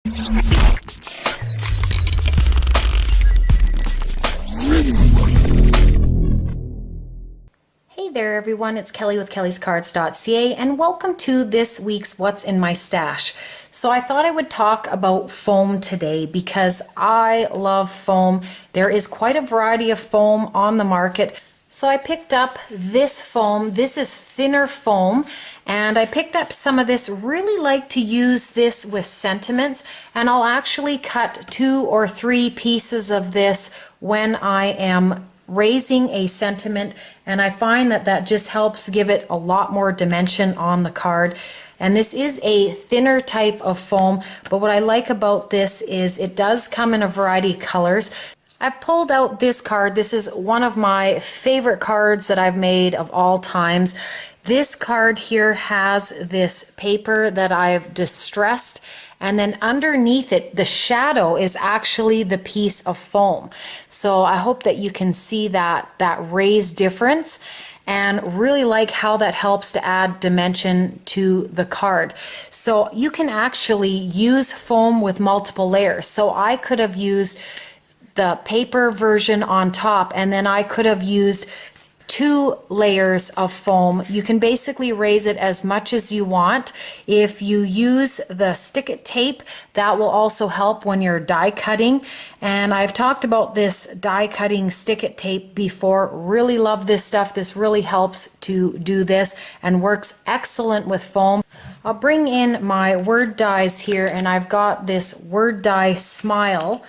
Hey there everyone, it's Kelly with Kellyscards.ca and welcome to this week's What's in My Stash. So I thought I would talk about foam today because I love foam. There is quite a variety of foam on the market. So I picked up this foam. This is thinner foam, and I picked up some of this. Really like to use this with sentiments, and I'll actually cut 2 or 3 pieces of this when I am raising a sentiment, and I find that that just helps give it a lot more dimension on the card. And this is a thinner type of foam, but what I like about this is it does come in a variety of colors. I pulled out this card. This is one of my favorite cards that I've made of all times. This card here has this paper that I've distressed, and then underneath it, the shadow is actually the piece of foam. So I hope that you can see that raised difference, and really like how that helps to add dimension to the card. So you can actually use foam with multiple layers. So I could have used the paper version on top, and then I could have used 2 layers of foam. You can basically raise it as much as you want. If you use the stick-it tape, that will also help when you're die cutting. And I've talked about this die cutting stick-it tape before. Really love this stuff. This really helps to do this and works excellent with foam. I'll bring in my word dies here, and I've got this word die Smile.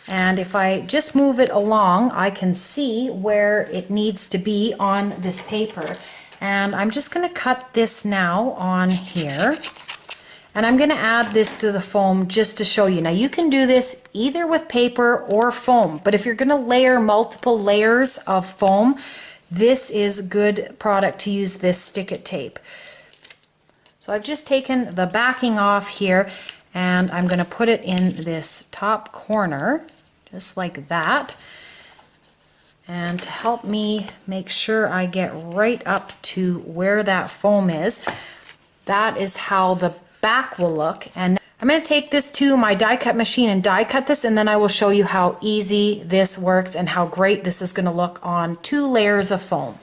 And if I just move it along, I can see where it needs to be on this paper. And I'm just going to cut this now on here. And I'm going to add this to the foam just to show you. Now you can do this either with paper or foam, but if you're going to layer multiple layers of foam, this is good product to use, this stick-it tape. So I've just taken the backing off here, and I'm going to put it in this top corner, just like that. And to help me make sure I get right up to where that foam is, that is how the back will look. And I'm going to take this to my die cut machine and die cut this, and then I will show you how easy this works and how great this is going to look on 2 layers of foam.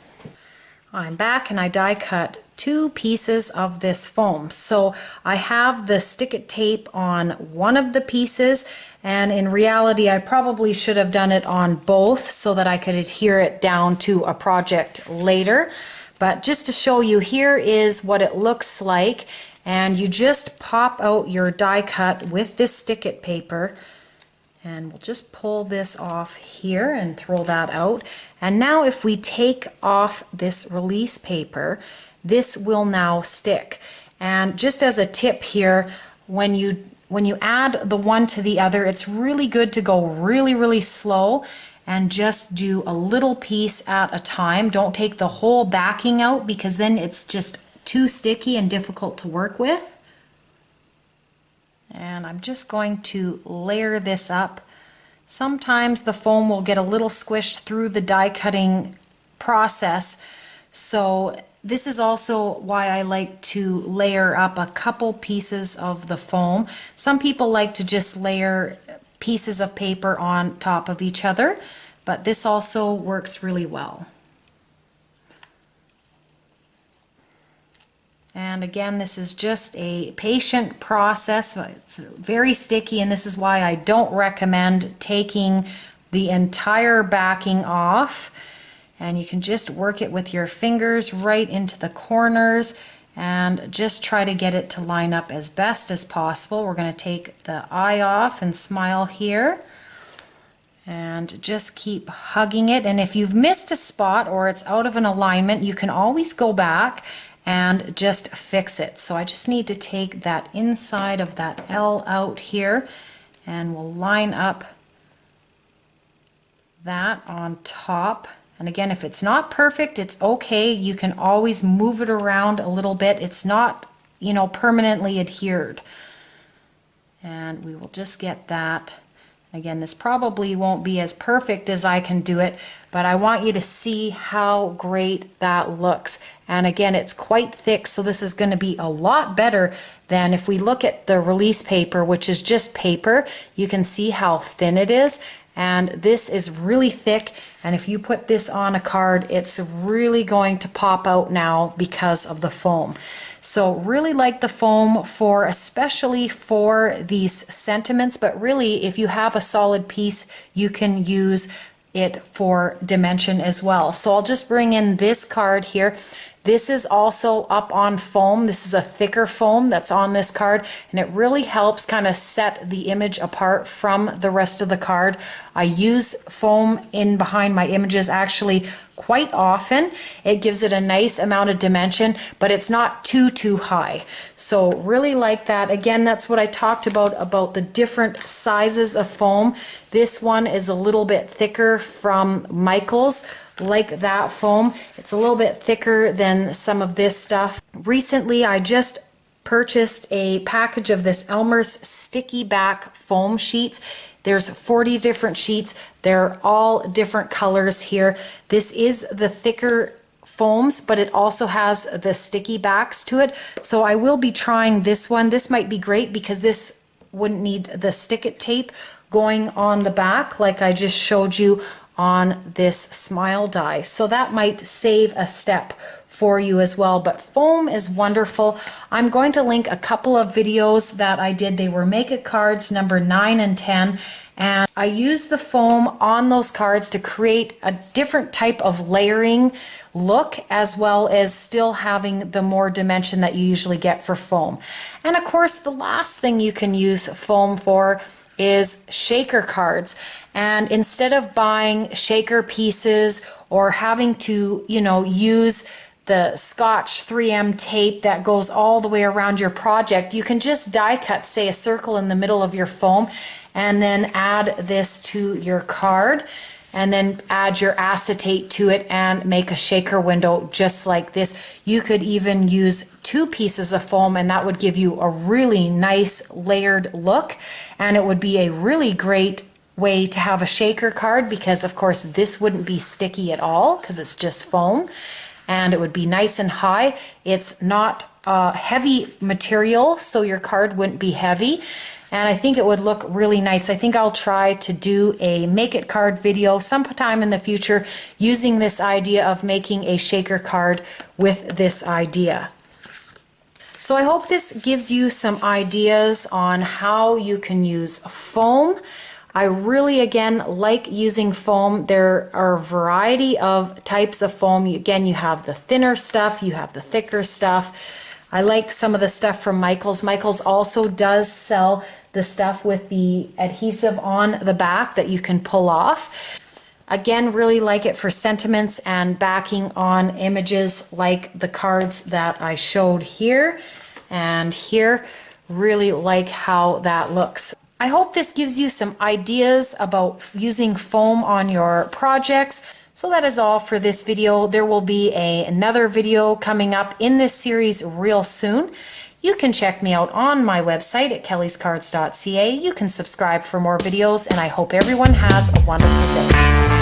I'm back, and I die cut 2 pieces of this foam. So I have the stick-it tape on one of the pieces, and in reality I probably should have done it on both so that I could adhere it down to a project later. But just to show you, here is what it looks like, and you just pop out your die cut with this stick-it paper. And we'll just pull this off here and throw that out. And now if we take off this release paper, this will now stick. And just as a tip here, when you add the one to the other, it's really good to go really slow and just do a little piece at a time. Don't take the whole backing out, because then it's just too sticky and difficult to work with. And I'm just going to layer this up. Sometimes the foam will get a little squished through the die cutting process, so this is also why I like to layer up a couple pieces of the foam. Some people like to just layer pieces of paper on top of each other, but this also works really well. And again, this is just a patient process. It's very sticky, and this is why I don't recommend taking the entire backing off. And you can just work it with your fingers right into the corners and just try to get it to line up as best as possible. We're going to take the eye off and smile here. And just keep hugging it. And if you've missed a spot or it's out of an alignment, you can always go back and just fix it. So I just need to take that inside of that L out here, and we'll line up that on top. And again, if it's not perfect, it's okay. You can always move it around a little bit. It's not, permanently adhered. And we will just get that. Again, this probably won't be as perfect as I can do it, but I want you to see how great that looks. And again, it's quite thick, so this is going to be a lot better than if we look at the release paper, which is just paper. You can see how thin it is. And this is really thick, and if you put this on a card, it's really going to pop out now because of the foam. So really like the foam for, especially for these sentiments, but really if you have a solid piece, you can use it for dimension as well. So I'll just bring in this card here. This is also up on foam. This is a thicker foam that's on this card, and it really helps kind of set the image apart from the rest of the card. I use foam in behind my images actually quite often. It gives it a nice amount of dimension, but it's not too high. So really like that. Again, that's what I talked about the different sizes of foam. This one is a little bit thicker from Michaels. Like that foam, it's a little bit thicker than some of this stuff. Recently I just purchased a package of this Elmer's sticky back foam sheets. There's 40 different sheets. They're all different colors here. This is the thicker foams, but it also has the sticky backs to it. So I will be trying this one. This might be great because this wouldn't need the stick-it tape going on the back like I just showed you on this smile die. So that might save a step for you as well. But foam is wonderful. I'm going to link a couple of videos that I did. They were Make It cards number 9 and 10. And I used the foam on those cards to create a different type of layering look, as well as still having the more dimension that you usually get for foam. And of course, the last thing you can use foam for is shaker cards. And instead of buying shaker pieces or having to, use the Scotch 3M tape that goes all the way around your project, you can just die cut, say, a circle in the middle of your foam, and then add this to your card, and then add your acetate to it and make a shaker window just like this. You could even use 2 pieces of foam, and that would give you a really nice layered look, and it would be a really great way to have a shaker card, because of course this wouldn't be sticky at all because it's just foam, and it would be nice and high. It's not heavy material, so your card wouldn't be heavy, and I think it would look really nice. I think I'll try to do a Make It card video sometime in the future using this idea of making a shaker card with this idea. So I hope this gives you some ideas on how you can use foam. I really, again, like using foam. There are a variety of types of foam. Again, you have the thinner stuff, you have the thicker stuff. I like some of the stuff from Michaels. Michaels also does sell the stuff with the adhesive on the back that you can pull off. Again, really like it for sentiments and backing on images like the cards that I showed here and here. Really like how that looks. I hope this gives you some ideas about using foam on your projects. So that is all for this video. There will be another video coming up in this series real soon. You can check me out on my website at Kellyscards.ca. You can subscribe for more videos, and I hope everyone has a wonderful day.